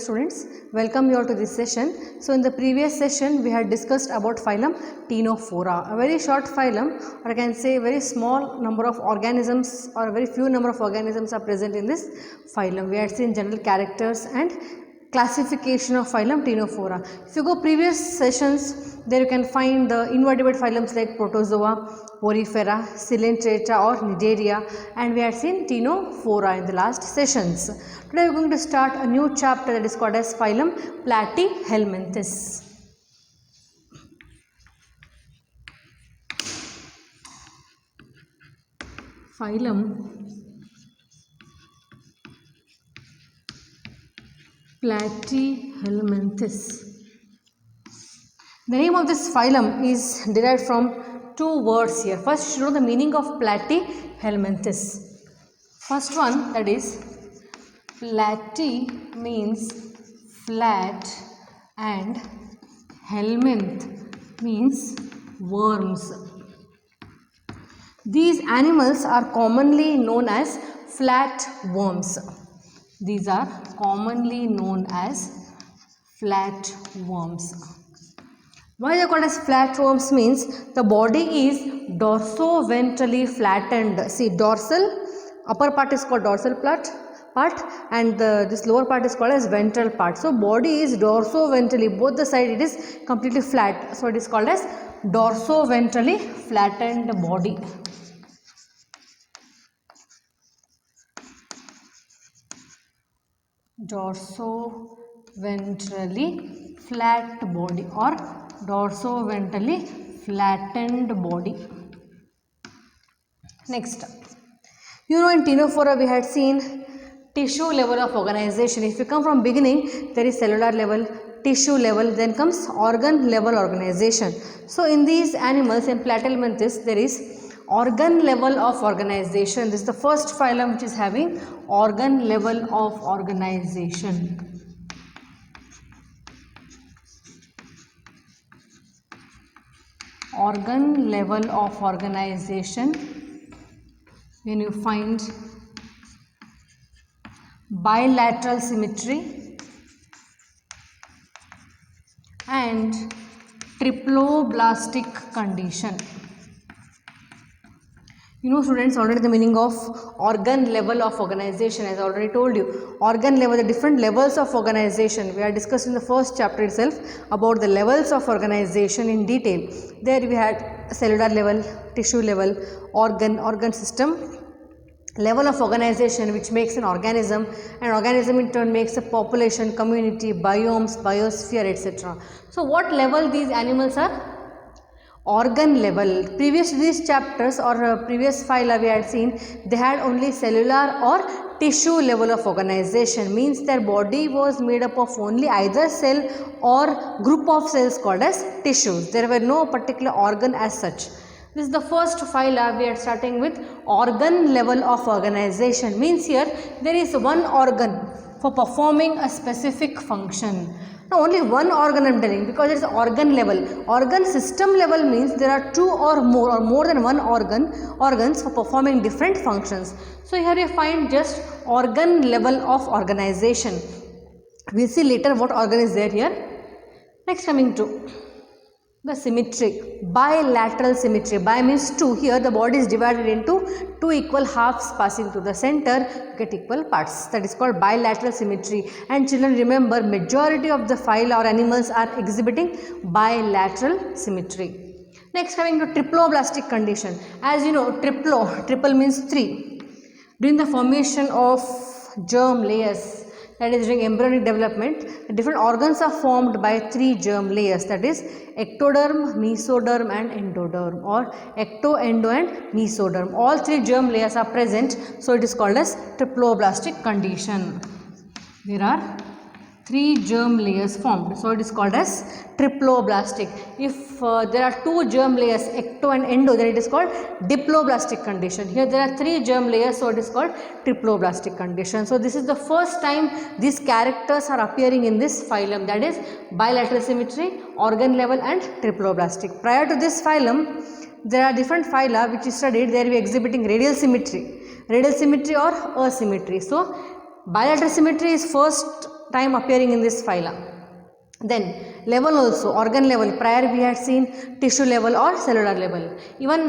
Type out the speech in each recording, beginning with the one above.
students, welcome you all to this session. So in the previous session we had discussed about phylum Ctenophora, a very short phylum, or I can say very small number of organisms or a very few number of organisms are present in this phylum. We had seen general characters and classification of phylum Ctenophora. If you go previous sessions, there you can find the invertebrate phylums like Protozoa, Porifera, Coelenterata or Cnidaria, and we had seen Ctenophora in the last sessions. Today we are going to start a new chapter that is called as phylum Platyhelminthes. Phylum Platyhelminthes. The name of this phylum is derived from two words here. First, you should know the meaning of Platyhelminthes. First one, that is platy means flat and helminth means worms. These animals are commonly known as flatworms. These are commonly known as flatworms. Why they are called as flatworms means the body is dorso-ventrally flattened. See, dorsal, upper part is called dorsal part and this lower part is called as ventral part. So body is dorso-ventrally, both the side it is completely flat. So it is called as dorso-ventrally flattened body. Dorso-ventrally flat body or dorso-ventrally flattened body. Next, you know, in Ctenophora we had seen tissue level of organization. If you come from beginning, there is cellular level, tissue level, then comes organ level organization. So in these animals, in Platyhelminthes, there is organ level of organization. This is the first phylum which is having organ level of organization. Organ level of organization, when you find bilateral symmetry and triploblastic condition. You know students already the meaning of organ level of organization, as I already told you. Organ level, the different levels of organization. We are discussed in the first chapter itself about the levels of organization in detail. There we had cellular level, tissue level, organ system, level of organization which makes an organism, and organism in turn makes a population, community, biomes, biosphere, etc. So what level these animals are? Organ level. Previous to these chapters or previous phyla we had seen, they had only cellular or tissue level of organization, means their body was made up of only either cell or group of cells called as tissues. There were no particular organ as such. This is the first phyla. We are starting with organ level of organization, means here there is one organ for performing a specific function. Now only one organ I am telling, because it is organ level. Organ system level means there are two or more than one organs for performing different functions. So here you find just organ level of organization. We will see later what organ is there here. Next, coming to the symmetry, bilateral symmetry. Bi means two. Here the body is divided into two equal halves passing to the center, get equal parts. That is called bilateral symmetry. And children, remember, majority of the phyla or animals are exhibiting bilateral symmetry. Next, coming to triploblastic condition. As you know, triple means three. During the formation of germ layers, that is during embryonic development, the different organs are formed by three germ layers, that is ectoderm, mesoderm and endoderm, or ecto, endo and mesoderm. All three germ layers are present, so it is called as triploblastic condition. There are three germ layers formed, so it is called as triploblastic. If there are two germ layers, ecto and endo, then it is called diploblastic condition. Here there are three germ layers, so it is called triploblastic condition. So this is the first time these characters are appearing in this phylum, that is bilateral symmetry, organ level and triploblastic. Prior to this phylum, there are different phyla which is studied. They are exhibiting radial symmetry or asymmetry. So bilateral symmetry is first time appearing in this phyla. Then level also, organ level, prior we had seen tissue level or cellular level. Even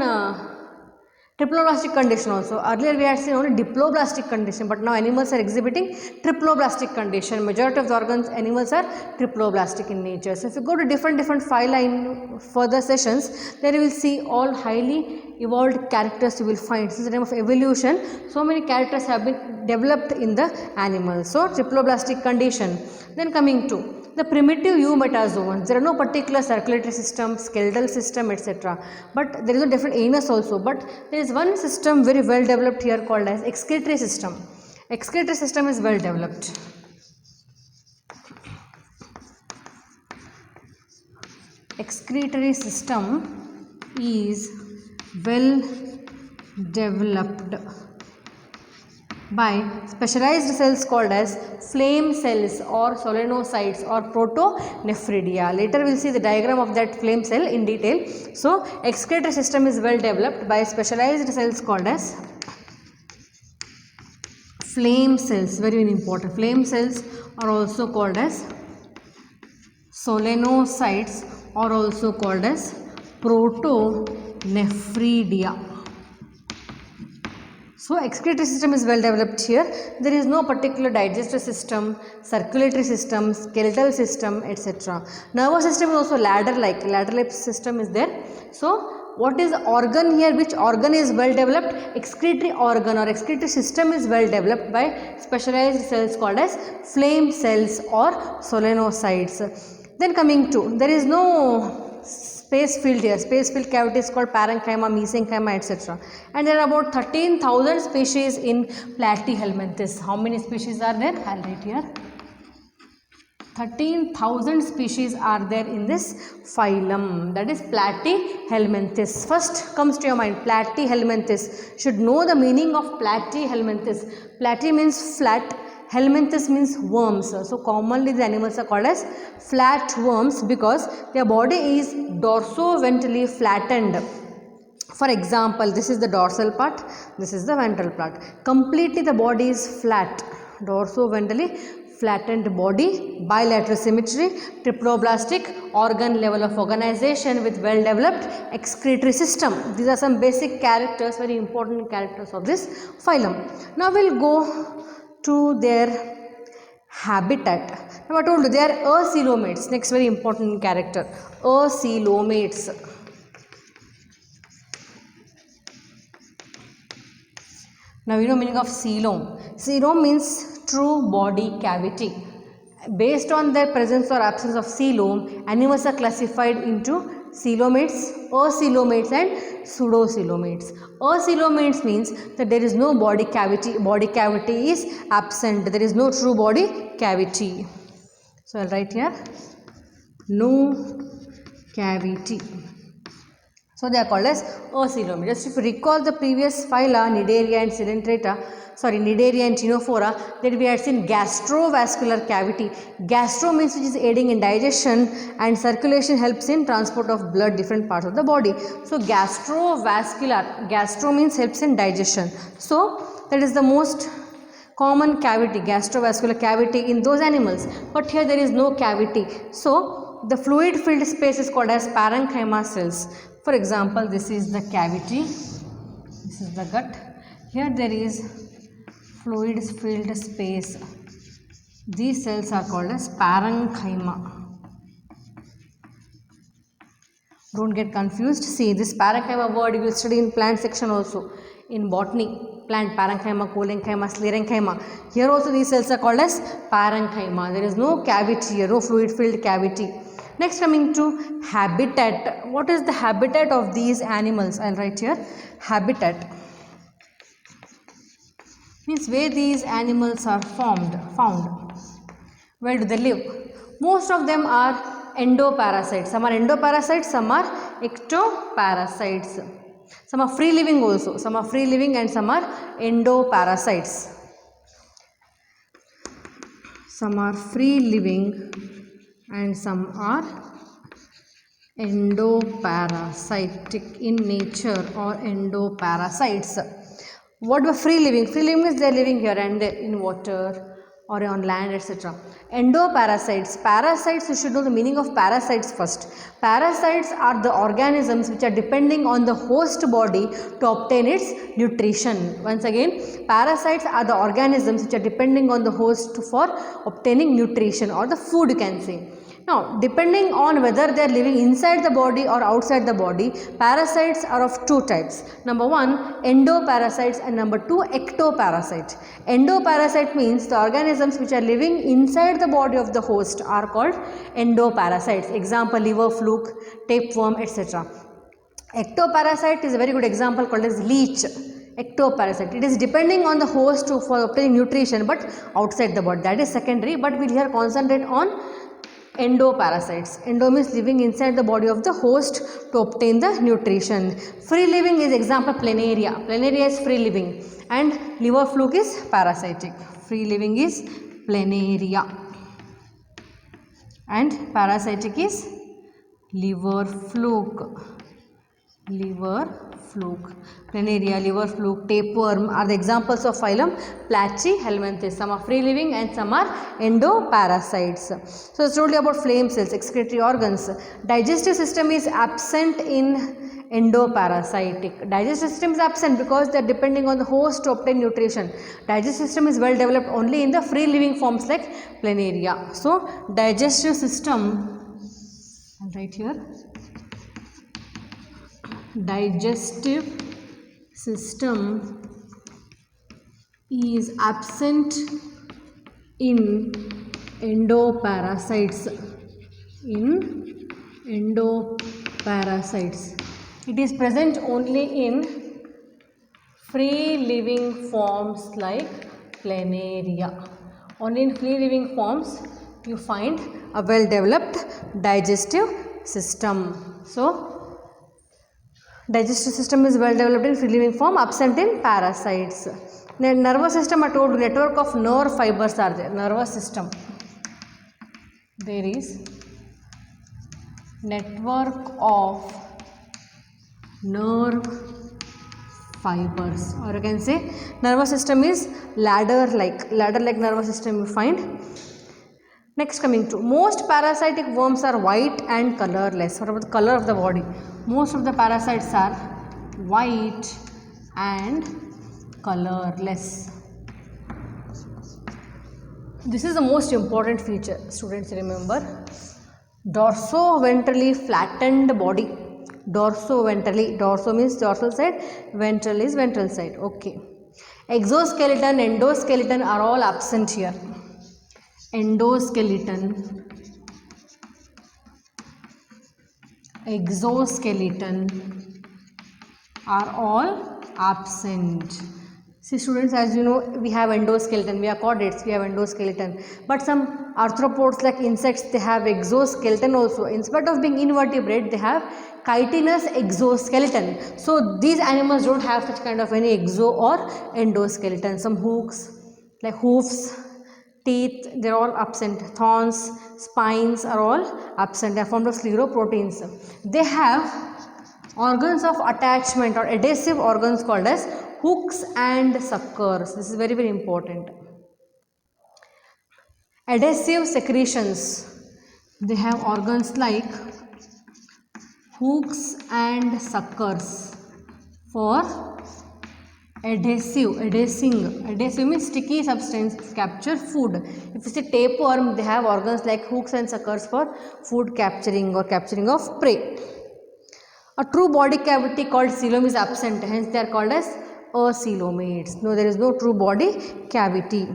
triploblastic condition also. Earlier we had seen only diploblastic condition, but now animals are exhibiting triploblastic condition. Majority of the organs, animals are triploblastic in nature. So if you go to different phyla in further sessions, there you will see all highly evolved characters you will find. Since the time of evolution, so many characters have been developed in the animals. So triploblastic condition. Then coming to the primitive eumetazoans, there are no particular circulatory system, skeletal system, etc. But there is a different anus also. But there is one system very well developed here called as excretory system. Excretory system is well developed. Excretory system is well developed by specialized cells called as flame cells or solenocytes or protonephridia. Later we will see the diagram of that flame cell in detail. So excretory system is well developed by specialized cells called as flame cells. Very important. Flame cells are also called as solenocytes or also called as protonephridia. So excretory system is well developed here. There is no particular digestive system, circulatory system, skeletal system, etc. Nervous system is also ladder-like system is there. So what is organ here? Which organ is well developed? Excretory organ or excretory system is well developed by specialized cells called as flame cells or solenocytes. Then coming to, there is no space filled here. Space filled cavity is called parenchyma, mesenchyma, etc. And there are about 13,000 species in Platyhelminthes. How many species are there? I'll write here. 13,000 species are there in this phylum, that is Platyhelminthes. First comes to your mind Platyhelminthes. Should know the meaning of Platyhelminthes. Platy means flat, helminthes means worms. So commonly the animals are called as flat worms because their body is dorso-ventrally flattened. For example, this is the dorsal part, this is the ventral part. Completely the body is flat, dorso-ventrally flattened body, bilateral symmetry, triploblastic, organ level of organization with well developed excretory system. These are some basic characters, very important characters of this phylum. Now we will go to their habitat. Now I told you they are acoelomates. Next very important character, acoelomates. Now you know meaning of coelom. Coelom means true body cavity. Based on their presence or absence of coelom, animals are classified into coelomates, acoelomates and pseudocoelomates. Acoelomates means that there is no body cavity. Body cavity is absent. There is no true body cavity. So I will write here no cavity. So they are called as acoelomates. Just if you recall the previous phyla, Cnidaria and Cnidaria and Ctenophora, that we had seen gastrovascular cavity. Gastro means which is aiding in digestion and circulation helps in transport of blood different parts of the body. So gastrovascular, gastro means helps in digestion. So that is the most common cavity, gastrovascular cavity in those animals. But here there is no cavity. So the fluid filled space is called as parenchyma cells. For example, this is the cavity, this is the gut. Here there is fluid filled space. These cells are called as parenchyma. Don't get confused. See, this parenchyma word you will study in plant section also. In botany, plant parenchyma, collenchyma, sclerenchyma. Here also these cells are called as parenchyma. There is no cavity here, no fluid filled cavity. Next coming to habitat. What is the habitat of these animals? I will write here habitat. Means where these animals are found. Where do they live? Most of them are endoparasites. Some are endoparasites, some are ectoparasites. Some are free living also. Some are free living and some are endoparasites. Some are free living and some are endoparasitic in nature or endoparasites. What were free living? Free living means they are living here and there in water, or on land, etc. Endoparasites. Parasites, you should know the meaning of parasites first. Parasites are the organisms which are depending on the host body to obtain its nutrition. Once again, parasites are the organisms which are depending on the host for obtaining nutrition or the food, you can say. Now, depending on whether they are living inside the body or outside the body, parasites are of two types. Number one, endoparasites, and number two, ectoparasite. Endoparasite means the organisms which are living inside the body of the host are called endoparasites. Example, liver fluke, tapeworm, etc. Ectoparasite is a very good example called as leech. Ectoparasite. It is depending on the host for obtaining nutrition but outside the body. That is secondary, but we will here concentrate on endoparasites. Endo means living inside the body of the host to obtain the nutrition. Free living is example planaria. Planaria is free living and liver fluke is parasitic. Free living is planaria and parasitic is liver fluke. Liver fluke. Planaria, liver fluke, tapeworm are the examples of phylum Platyhelminthes. Some are free living and some are endoparasites. So, it's totally about flame cells, excretory organs. Digestive system is absent in endoparasitic. Digestive system is absent because they are depending on the host to obtain nutrition. Digestive system is well developed only in the free living forms like planaria. So, digestive system, I'll write here. Digestive system is absent in endoparasites. In endoparasites, it is present only in free living forms like planaria. Only in free living forms you find a well developed digestive system. So, digestive system is well developed in free living form, absent in parasites. Then nervous system, I told you, network of nerve fibers are there. Nervous system, there is network of nerve fibers, or you can say nervous system is ladder like nervous system you find. Next, coming to most parasitic worms are white and colorless. What about the color of the body? Most of the parasites are white and colorless. This is the most important feature, students, remember. Dorso-ventrally flattened body. Dorso-ventrally, dorso means dorsal side, ventral is ventral side. Okay. Exoskeleton, endoskeleton are all absent here. Endoskeleton, exoskeleton are all absent. See students, as you know, we have endoskeleton, we are chordates, we have endoskeleton, but some arthropods like insects, they have exoskeleton also. In spite of being invertebrate, they have chitinous exoskeleton. So these animals don't have such kind of any exo or endoskeleton. Some hooks like hoofs, teeth, they are all absent. Thorns, spines are all absent. They are formed of scleroproteins. They have organs of attachment or adhesive organs called as hooks and suckers. This is very, very important. Adhesive secretions. They have organs like hooks and suckers for adhesive means sticky substance capture food. If you see tapeworm, they have organs like hooks and suckers for food capturing or capturing of prey. A true body cavity called coelom is absent, hence they are called as acoelomates. No, there is no true body cavity.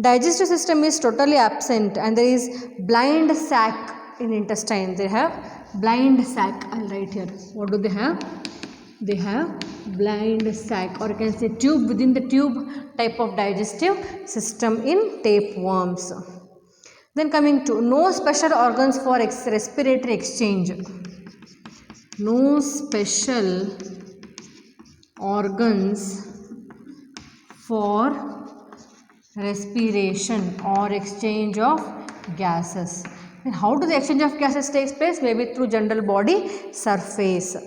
Digestive system is totally absent and there is blind sac in intestine. They have blind sac. I'll write here. What do they have? They have blind sac, or you can say tube within the tube type of digestive system in tapeworms. Then coming to no special organs for respiratory exchange. No special organs for respiration or exchange of gases. And how do the exchange of gases takes place? Maybe through general body surface.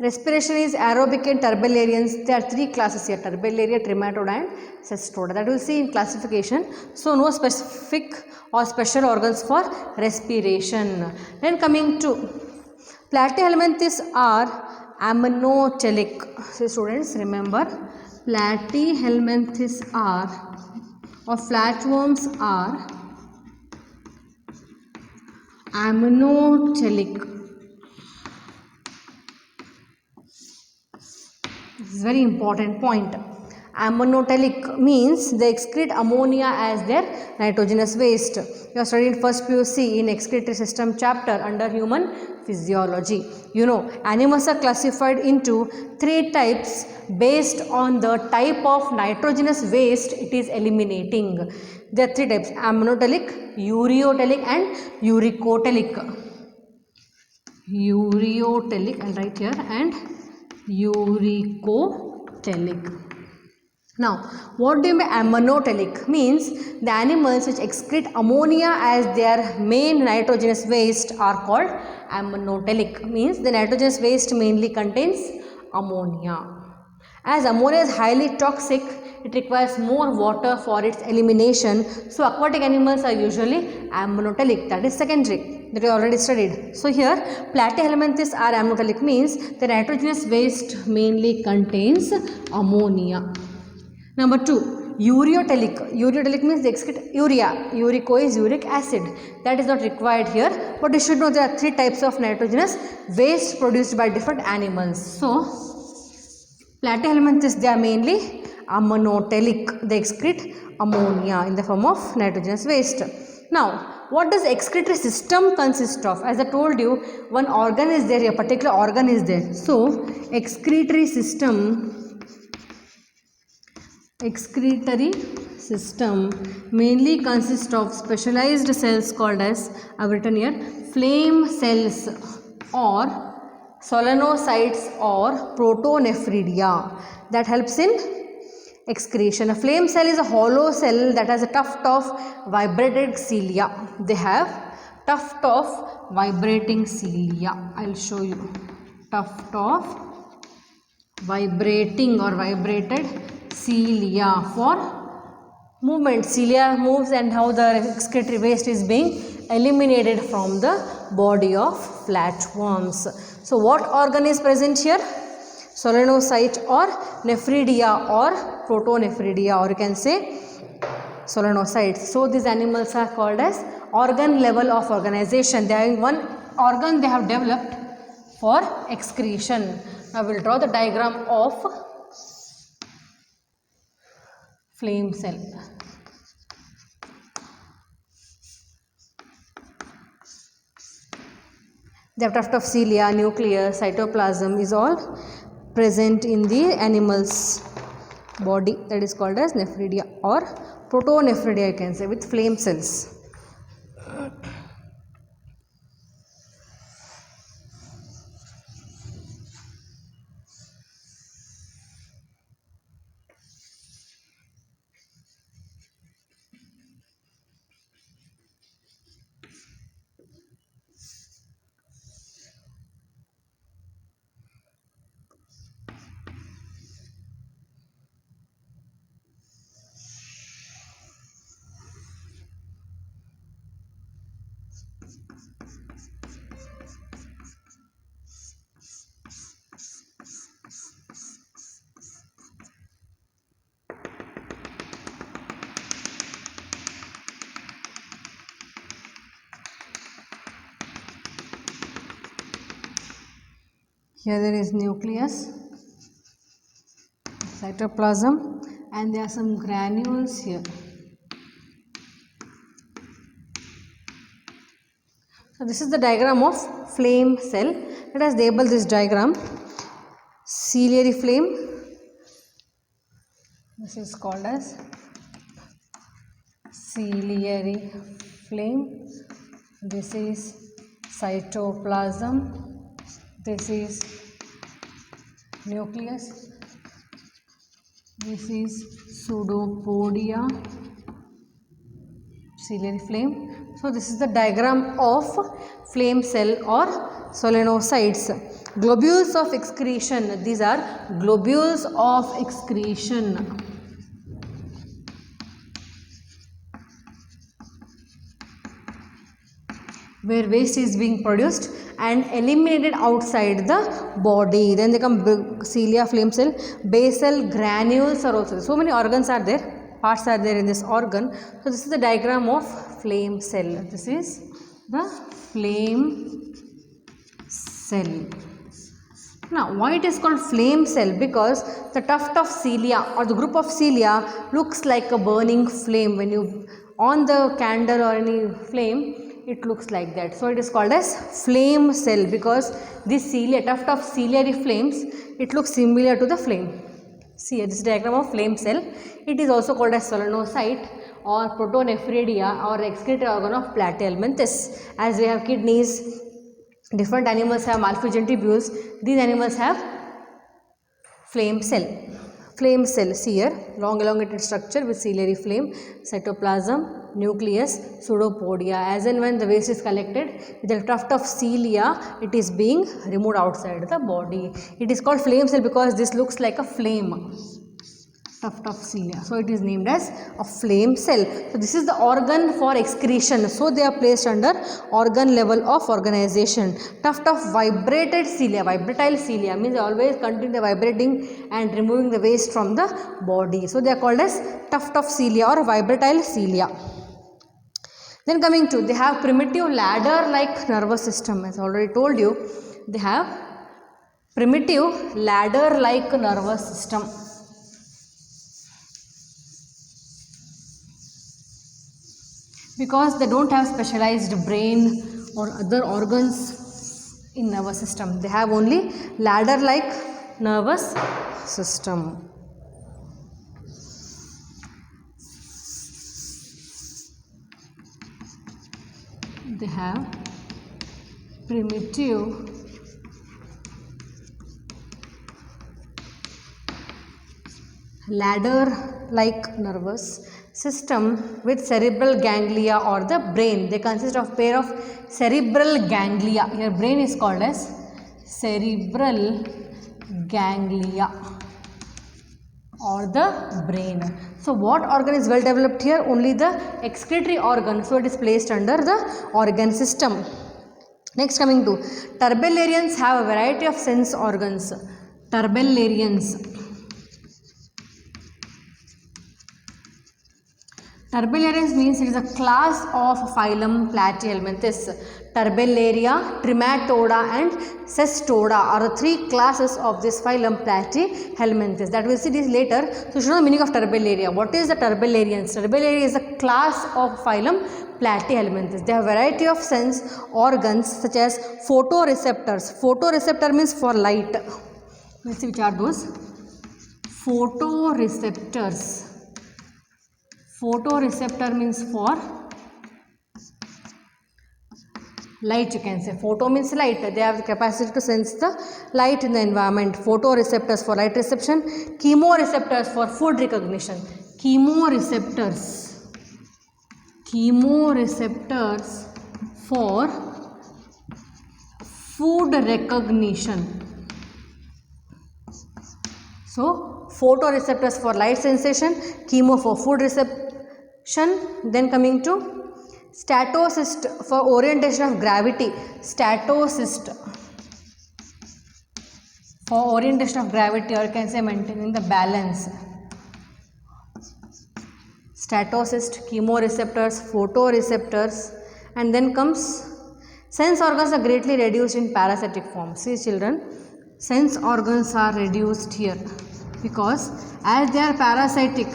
Respiration is aerobic and turbularians. There are three classes here: turbellaria, trematode and cestoda. That we'll see in classification. So no specific or special organs for respiration. Then coming to platyhelminthes are ammonotelic. So students remember, platyhelminthes are or flatworms are ammonotelic. This is very important point. Ammonotelic means they excrete ammonia as their nitrogenous waste. You have studied first PUC in excretory system chapter under human physiology. You know, animals are classified into three types based on the type of nitrogenous waste it is eliminating. There are three types: ammonotelic, ureotelic and uricotelic. Ureotelic, I'll write here, and uricotelic. Now, what do you mean by ammonotelic? Means the animals which excrete ammonia as their main nitrogenous waste are called ammonotelic. Means the nitrogenous waste mainly contains ammonia. As ammonia is highly toxic, it requires more water for its elimination. So, aquatic animals are usually ammonotelic. That is secondary. That we already studied. So, here platyhelminthes are ammonotelic means the nitrogenous waste mainly contains ammonia. Number 2, ureotelic. Ureotelic means they excrete urea. Urico is uric acid. That is not required here. But you should know there are three types of nitrogenous waste produced by different animals. So, platyhelminthes, they are mainly ammonotelic. They excrete ammonia in the form of nitrogenous waste. Now, what does excretory system consist of? As I told you, one organ is there, a particular organ is there. So, excretory system mainly consists of specialized cells called as, I have written here, flame cells or solenocytes or protonephridia that helps in excretion. A flame cell is a hollow cell that has a tuft of vibrated cilia. They have tuft of vibrating cilia. I will show you. Tuft of vibrating or vibrated cilia for movement. Cilia moves and how the excretory waste is being eliminated from the body of flatworms. So, what organ is present here? Solenocyte or nephridia or protonephridia, or you can say solenocytes. So, these animals are called as organ level of organization. They are having one organ they have developed for excretion. Now, we will draw the diagram of flame cell. The tuft of cilia, nucleus, cytoplasm is all present in the animal's body. That is called as nephridia or protonephridia, you can say, with flame cells. Here there is nucleus, cytoplasm, and there are some granules here. So, this is the diagram of flame cell. Let us label this diagram. Ciliary flame, this is called as ciliary flame. This is cytoplasm. This is nucleus. This is pseudopodia. ciliary flame. So this is the diagram of flame cell or solenocytes. Globules of excretion, these are globules of excretion, where waste is being produced and eliminated outside the body. Then they come cilia, flame cell, basal granules are also. So many organs are there, parts are there in this organ. So this is the diagram of flame cell. This is the flame cell. Now why it is called flame cell? Because the tuft of cilia or the group of cilia looks like a burning flame. When you on the candle or any flame, it looks like that. So it is called as flame cell because this cilia, tuft of ciliary flames, it looks similar to the flame. See this diagram of flame cell. It is also called as solenocyte or protonephridia or excretory organ of Platyhelminthes. As we have kidneys, different animals have Malpighian tubules. These animals have flame cell. Flame cell, see here, long elongated structure with ciliary flame, cytoplasm, nucleus, pseudopodia. As and when the waste is collected, with a tuft of cilia, it is being removed outside the body. It is called flame cell because this looks like a flame. Tuft of cilia. So it is named as a flame cell. So this is the organ for excretion. So they are placed under organ level of organization. Tuft of vibrated cilia. Vibratile cilia means always continue vibrating and removing the waste from the body. So they are called as tuft of cilia or vibratile cilia. Then coming to, they have primitive ladder like nervous system. As I already told you, they have primitive ladder like nervous system. Because they don't have specialized brain or other organs in nervous system. They have only ladder like nervous system. They have primitive ladder like nervous system with cerebral ganglia or the brain. They consist of pair of cerebral ganglia. Your brain is called as cerebral ganglia or the brain. So what organ is well developed here? Only the excretory organ. So it is placed under the organ system. Next coming to, turbellarians have a variety of sense organs. Turbellarians. Turbellarians means it is a class of phylum Platyhelminthes. Turbellaria, Trematoda and Cestoda are the three classes of this phylum Platyhelminthes. That we'll see this later. So you should know the meaning of Turbellaria. What is the Turbellarians? Turbellaria is a class of phylum Platyhelminthes. They have a variety of sense organs such as photoreceptors. Photoreceptor means for light. Let's see which are those. Photoreceptors. Photoreceptor means for light, you can say. Photo means light. They have the capacity to sense the light in the environment. Photoreceptors for light reception. Chemoreceptors for food recognition. Chemoreceptors. Chemoreceptors for food recognition. So, photoreceptors for light sensation, chemo for food reception. Then coming to statocyst for orientation of gravity. Statocyst for orientation of gravity, or you can say maintaining the balance. Statocyst, chemoreceptors, photoreceptors, and then comes sense organs are greatly reduced in parasitic form. See children, sense organs are reduced here because as they are parasitic.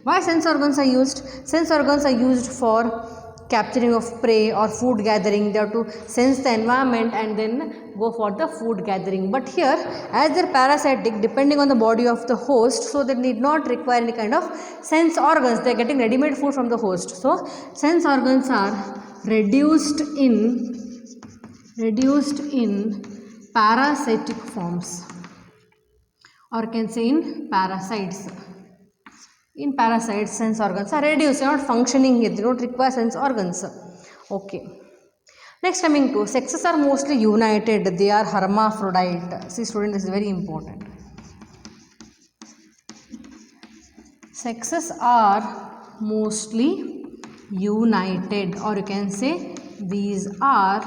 Why sense organs are used? Sense organs are used for capturing of prey or food gathering. They have to sense the environment and then go for the food gathering. But here, as they are parasitic, depending on the body of the host, so they need not require any kind of sense organs. They are getting ready-made food from the host. So sense organs are reduced in parasitic forms, or can say in parasites. In parasites, sense organs are reduced, they are not functioning here, they don't require sense organs. Okay. Next, coming to sexes are mostly united, they are hermaphrodite. See student, this is very important. Sexes are mostly united, or you can say these are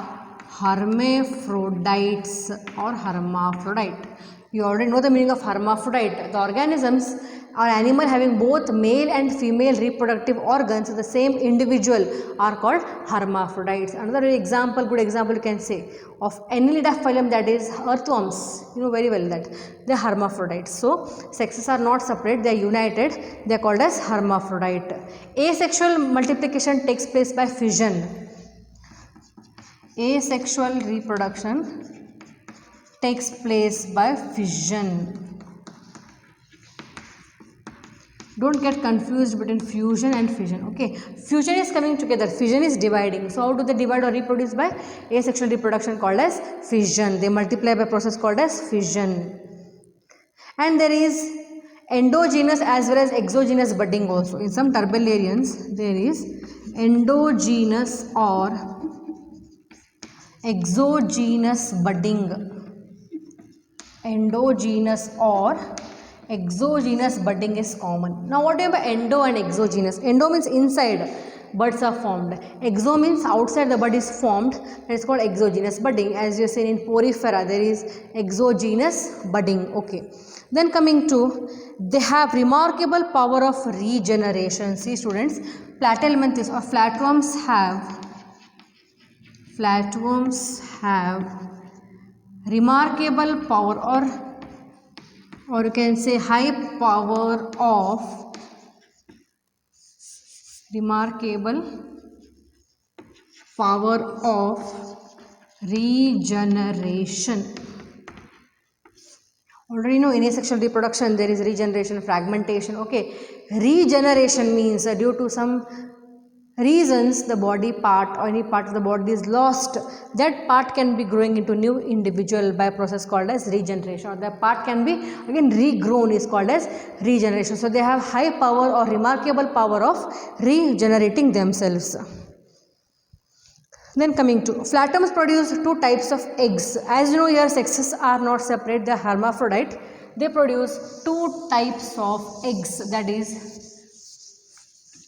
hermaphrodites or hermaphrodite. You already know the meaning of hermaphrodite. The organisms or animal having both male and female reproductive organs of the same individual are called hermaphrodites. Another example, good example you can say of Annelida phylum, that is earthworms. You know very well that they are hermaphrodites. So sexes are not separate, they are united, they are called as hermaphrodite. Asexual multiplication takes place by fission. Asexual reproduction takes place by fission. Don't get confused between fusion and fission. Okay, fusion is coming together, fission is dividing. So how do they divide or reproduce? By asexual reproduction called as fission. They multiply by process called as fission. And there is endogenous as well as exogenous budding also. In some turbellarians there is endogenous or exogenous budding. Endogenous or exogenous budding is common. Now what do you mean by endo and exogenous? Endo means inside buds are formed. Exo means outside the bud is formed. That is called exogenous budding. As you have seen in porifera, there is exogenous budding. Okay. Then coming to, they have remarkable power of regeneration. See students, Platyhelminthes or flatworms have remarkable power, or you can say remarkable power of regeneration. Already know in asexual reproduction there is regeneration, fragmentation. Okay, regeneration means due to some reasons the body part or any part of the body is lost, that part can be growing into new individual by a process called as regeneration, or that part can be again regrown is called as regeneration. So they have high power or remarkable power of regenerating themselves. Then coming to, flatworms produce two types of eggs. As you know here sexes are not separate, they are hermaphrodite. They produce two types of eggs, that is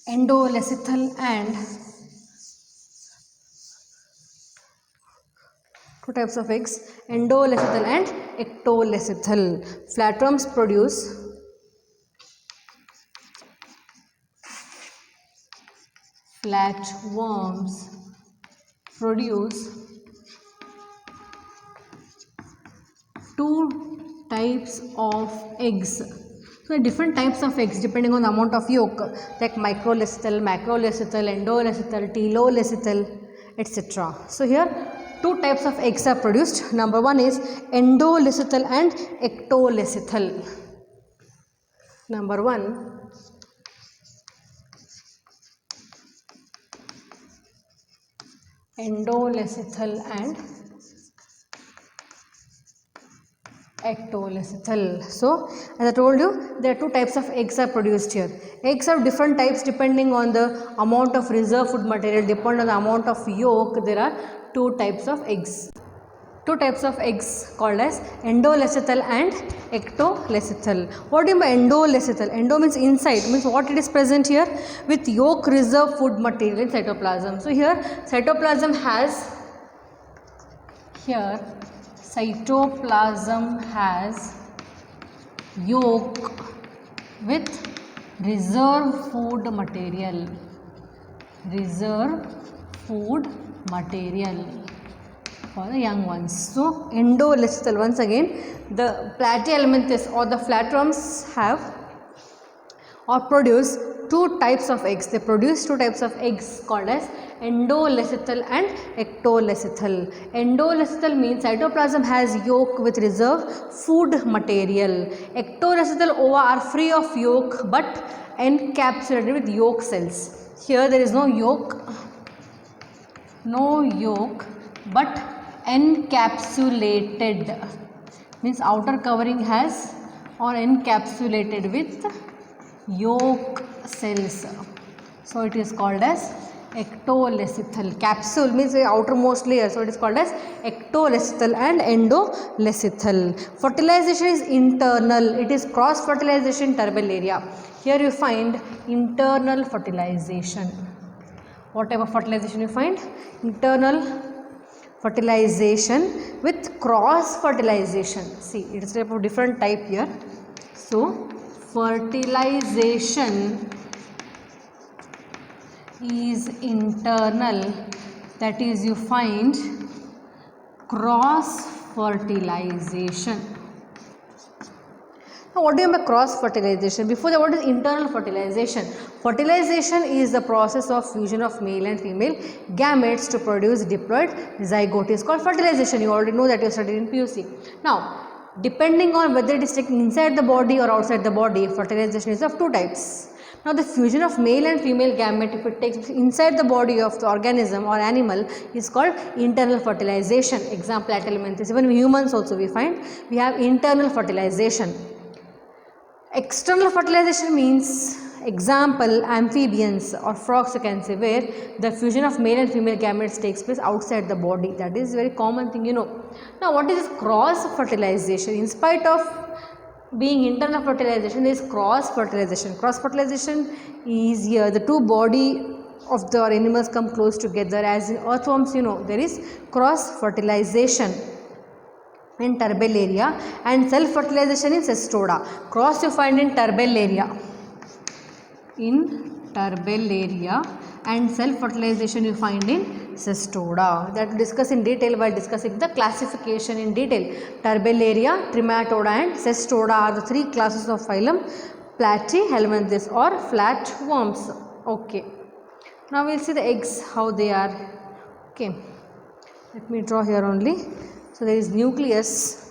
endolecithal and two types of eggs, endolecithal and ectolecithal. Flatworms produce two types of eggs. So different types of eggs depending on the amount of yolk, like microlecithal, macrolecithal, endolecithal, telolecithal, etc. So here two types of eggs are produced. Number one is endolecithal and ectolecithal. Number one, endolecithal and ectolecithal. So as I told you, there are two types of eggs are produced here. Eggs have different types depending on the amount of reserve food material, depending on the amount of yolk. There are two types of eggs. Two types of eggs called as endolecithal and ectolecithal. What do you mean by endolecithal? Endo means inside, means what it is present here with yolk reserve food material in cytoplasm. So here cytoplasm has yolk with reserve food material. For the young ones. So endolecithal, once again the Platyhelminthes or the flatworms have or produce two types of eggs. They produce two types of eggs called as endolecithal and ectolecithal. Endolecithal means cytoplasm has yolk with reserve food material. Ectolecithal ova are free of yolk but encapsulated with yolk cells. Here there is no yolk but encapsulated, means outer covering has or encapsulated with yolk cells. So it is called as ectolecithal. Capsule means the outermost layer, so it is called as ectolecithal and endolecithal. Fertilization is internal, it is cross fertilization terbellaria. Here you find internal fertilization. What type of fertilization you find? Internal fertilization with cross fertilization. See, it is type of different type here. So fertilization is internal, that is you find cross fertilization. Now what do you mean by cross fertilization? Before that, what is internal fertilization? Fertilization is the process of fusion of male and female gametes to produce diploid zygote. It is called fertilization. You already know that, you studied in PUC. Now depending on whether it is taken inside the body or outside the body, fertilization is of two types. Now the fusion of male and female gamete, if it takes inside the body of the organism or animal, is called internal fertilization. Example, Platyhelminthes. Even humans also we find we have internal fertilization. External fertilization means, example, amphibians or frogs you can say, where the fusion of male and female gametes takes place outside the body. That is very common thing, you know. Now what is cross fertilization? In spite of being internal fertilization, there is cross fertilization. Cross fertilization is here the two body of the animals come close together, as in earthworms, you know, there is cross fertilization in terbellaria and self fertilization in cestoda. Cross you find in terbellaria, and self fertilization you find in cestoda. That we discuss in detail while discussing the classification in detail. Terbellaria, Trematoda and Cestoda are the three classes of phylum Platyhelminthes or flatworms. Okay. Now we will see the eggs, how they are. Okay. Let me draw here only. So there is nucleus.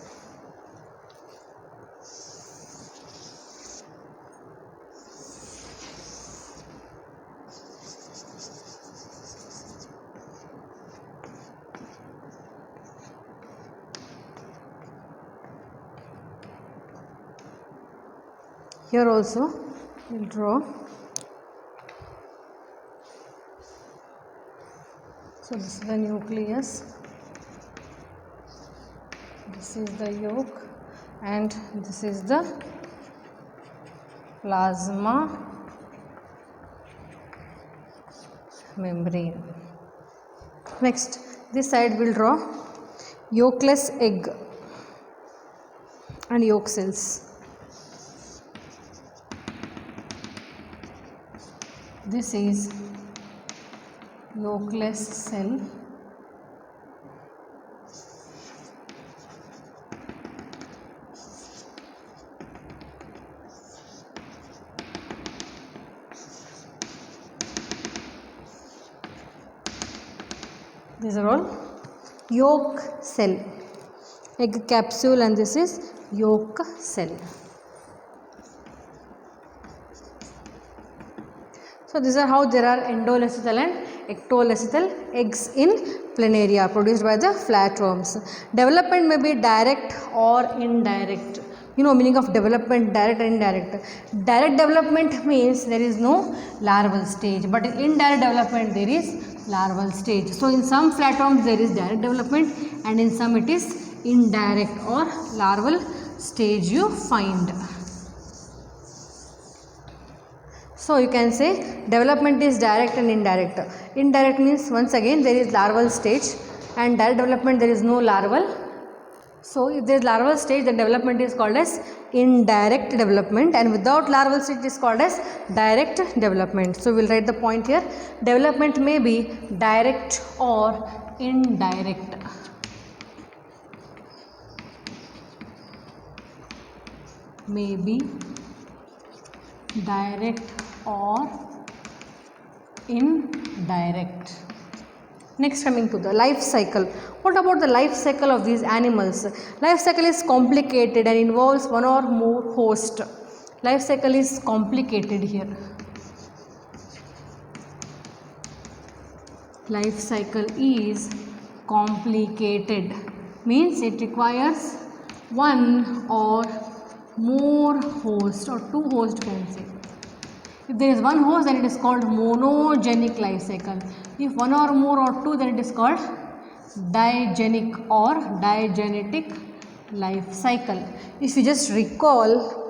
Here also we will draw. So this is the nucleus, this is the yolk, and this is the plasma membrane. Next, this side we will draw yolkless egg and yolk cells. This is yolkless cell, these are all yolk cell, egg capsule, and this is yolk cell. So these are how there are endolecithal and ectolecithal eggs in planaria produced by the flatworms. Development may be direct or indirect. You know meaning of development, direct and indirect. Direct development means there is no larval stage, but in indirect development there is larval stage. So in some flatworms there is direct development and in some it is indirect or larval stage you find. So you can say development is direct and indirect. Indirect means once again there is larval stage, and direct development there is no larval. So if there is larval stage, then development is called as indirect development, and without larval stage it is called as direct development. So we will write the point here. Development may be direct or indirect. May be direct or indirect. Next, coming to the life cycle. What about the life cycle of these animals? Life cycle is complicated and involves one or more host. Life cycle is complicated here. Life cycle is complicated means it requires one or more host, or two hosts can say. If there is one host, then it is called monogenic life cycle. If one or more or two, then it is called digenic or digenetic life cycle. If you just recall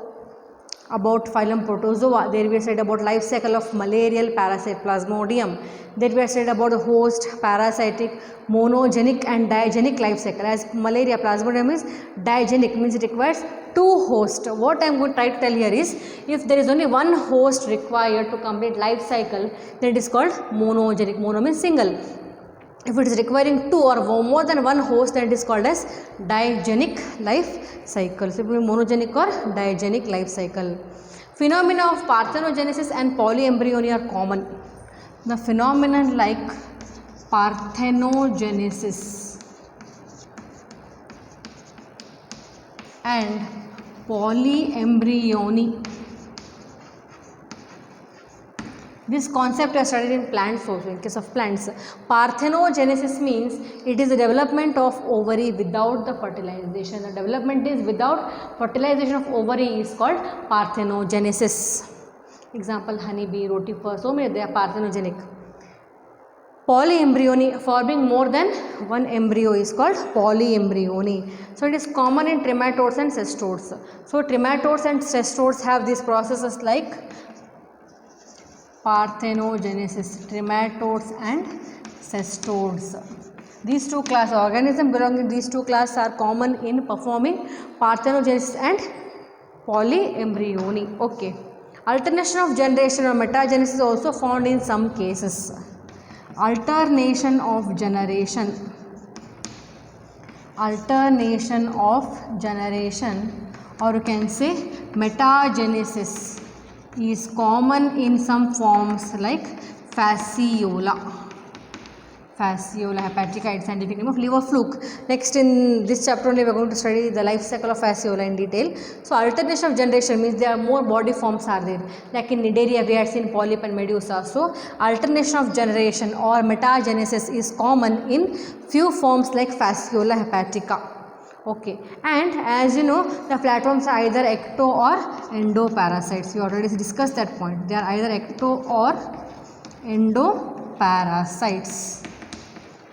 about phylum Protozoa, there we said about life cycle of malarial parasite Plasmodium. There we said about the host, parasitic, monogenic and digenic life cycle. As malaria Plasmodium is digenic, means it requires two hosts. What I am going to try to tell here is, if there is only one host required to complete life cycle, then it is called monogenic. Mono means single. If it is requiring two or more than one host, then it is called as digenic life cycle. So, monogenic or digenic life cycle. Phenomena of parthenogenesis and polyembryony are common. The phenomenon like parthenogenesis and polyembryony, this concept is studied in plants also. In case of plants, parthenogenesis means it is the development of ovary without the fertilization. The development is without fertilization of ovary is called parthenogenesis. Example, honeybee, rotifer, so many, they are parthenogenic. Polyembryony, forming more than one embryo, is called polyembryony. So it is common in trematodes and cestodes. So trematodes and cestodes have these processes like parthenogenesis, trematodes and cestodes. These two class organisms belonging to these two classes are common in performing parthenogenesis and polyembryony. Okay. Alternation of generation or metagenesis is also found in some cases. Alternation of generation. Alternation of generation, or you can say metagenesis, is common in some forms like fasciola. Fasciola hepatica, its scientific name of liver fluke. Next, in this chapter only we are going to study the life cycle of fasciola in detail. So alternation of generation means there are more body forms are there, like in Nidaria we have seen polyp and medusa. So alternation of generation or metagenesis is common in few forms like fasciola hepatica. Okay, and as you know, the flatworms are either ecto or endoparasites. We already discussed that point. They are either ecto or endoparasites.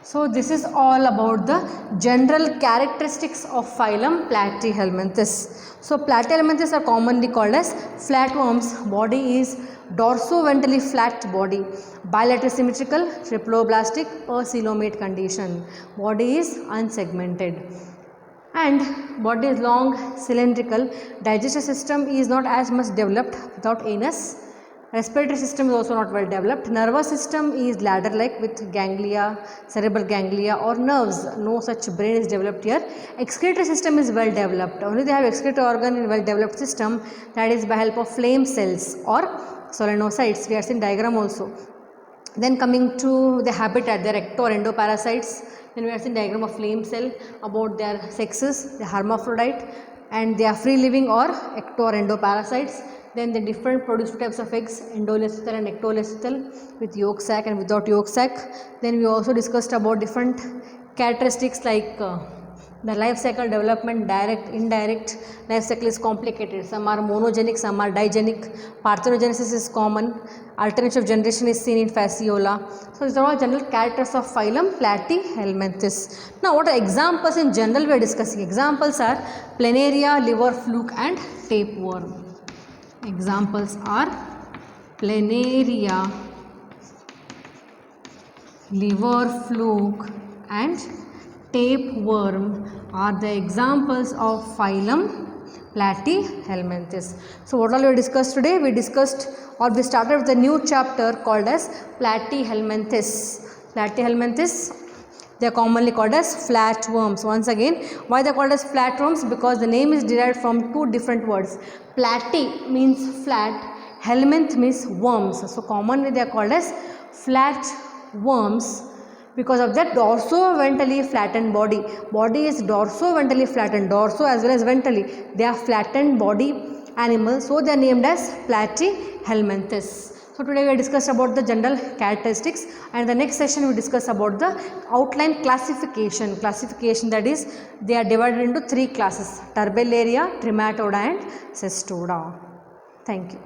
So this is all about the general characteristics of phylum Platyhelminthes. So Platyhelminthes are commonly called as flatworms. Body is dorsoventrally flat body, bilateral symmetrical, triploblastic or coelomate condition. Body is unsegmented. And body is long, cylindrical. Digestive system is not as much developed without anus. Respiratory system is also not well developed. Nervous system is ladder-like with ganglia, cerebral ganglia or nerves. No such brain is developed here. Excretory system is well developed. Only they have excretory organ in well developed system, that is by help of flame cells or solenocytes. We are seeing diagram also. Then coming to the habitat, they are ecto or endoparasites. Then we are seeing diagram of flame cell, about their sexes, the hermaphrodite, and they are free living or ecto or endoparasites. Then the different produce types of eggs, endolecythal and ectolecythal, with yolk sac and without yolk sac. Then we also discussed about different characteristics like the life cycle development, direct, indirect. Life cycle is complicated. Some are monogenic, some are digenic. Parthenogenesis is common. Alternation of generation is seen in fasciola. So these are all general characters of phylum Platyhelminthes. Now what are examples in general we are discussing? Examples are planaria, liver fluke and tapeworm. Examples are planaria, liver fluke and tapeworm are the examples of phylum Platyhelminthes. So what all we discussed today? We discussed, or we started with a new chapter called as Platyhelminthes. Platyhelminthes, they are commonly called as flatworms. Once again, why they are called as flatworms? Because the name is derived from two different words. Platy means flat, helminth means worms. So commonly they are called as flatworms because of that dorso-ventrally flattened body. Body is dorso-ventrally flattened, dorso as well as ventrally. They are flattened body animals, so they are named as Platyhelminthes. So today we discussed about the general characteristics, and the next session we discuss about the outline classification. Classification, that is, they are divided into three classes: Turbellaria, Trematoda and Cestoda. Thank you.